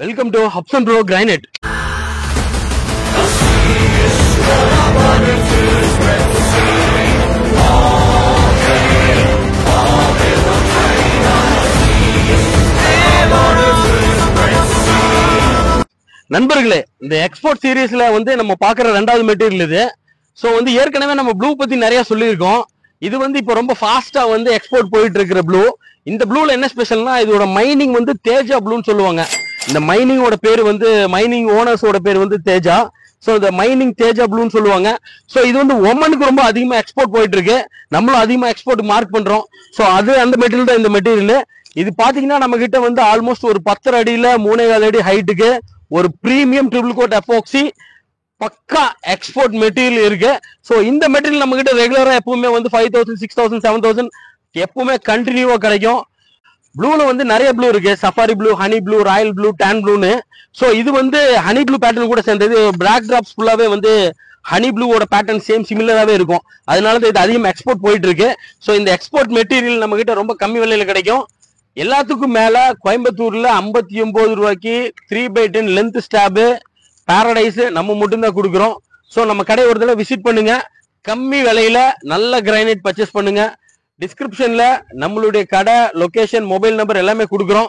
Welcome to Hubson Pro Granite. நண்பர்களே, இந்த export சீரீஸ்ல நம்ம பாக்குற ரெண்டாவது மெட்டீரியல் இது. சோ ஏற்கனவே நம்ம ப்ளூ பத்தி நிறைய சொல்லியிருக்கோம். இது இப்ப ரொம்ப ஃபாஸ்டா எக்ஸ்போர்ட் போயிட்டு இருக்கிற ப்ளூ. இந்த ப்ளூல என்ன ஸ்பெஷல்னா இதோட மைனிங் தேஜா ப்ளூன்னு சொல்லுவாங்க. இந்த மைனிங்கோட பேர் மைனிங் ஓனர்ஸோட பேர் தேஜா. சோ இந்த மைனிங் தேஜா ப்ளூன்னு சொல்லுவாங்க. சோ இது ஒமனுக்கு ரொம்ப அதிகமா எக்ஸ்போர்ட் போயிட்டு இருக்கு. நம்மளும் அதிகமா எக்ஸ்போர்ட் மார்க் பண்றோம். சோ அது அந்த மெட்டீரியல் தான் இந்த மெட்டீரியல். இது பாத்தீங்கன்னா நம்ம கிட்ட ஆல்மோஸ்ட் ஒரு 10 அடியில 3.4 அடி ஹைட்டுக்கு ஒரு பிரீமியம் ட்ரிபிள் கோட் எபோக்சி பக்கா எக்ஸ்போர்ட் மெட்டீரியல் இருக்கு. சோ இந்த மெட்டீரியல் நம்ம கிட்ட ரெகுலரா எப்பவுமே 5000, 6000, 7000 எப்பவுமே கண்டினியூவா கிடைக்கும். ப்ளூல நிறைய ப்ளூ இருக்கு. Safari blue, honey blue, royal blue, டான் ப்ளூன்னு. சோ இது ஹனி ப்ளூ பேட்டர்ன் கூட சேர்ந்தது. பிளாக் டிராப்ஸ் ஃபுல்லாவே ஹனி ப்ளூவோட பேட்டர்ன் சேம் சிமிலராகவே இருக்கும். அதனால இது அதிகமாக எக்ஸ்போர்ட் போயிட்டு இருக்கு. ஸோ இந்த எக்ஸ்போர்ட் மெட்டீரியல் நம்ம கிட்ட ரொம்ப கம்மி விலையில கிடைக்கும். எல்லாத்துக்கும் மேல கோயம்புத்தூர்ல 59 ரூபாய்க்கு 3x10 லென்த் ஸ்டாப் பாரடைஸ் நம்ம மட்டும்தான் கொடுக்குறோம். ஸோ நம்ம கடை ஒரு தடவை விசிட் பண்ணுங்க. கம்மி விலையில நல்ல கிரைனைட் பர்ச்சேஸ் பண்ணுங்க. டிஸ்கிரிப்ஷன்ல நம்மளுடைய கடை லொகேஷன், மொபைல் நம்பர் எல்லாமே கொடுக்குறோம்.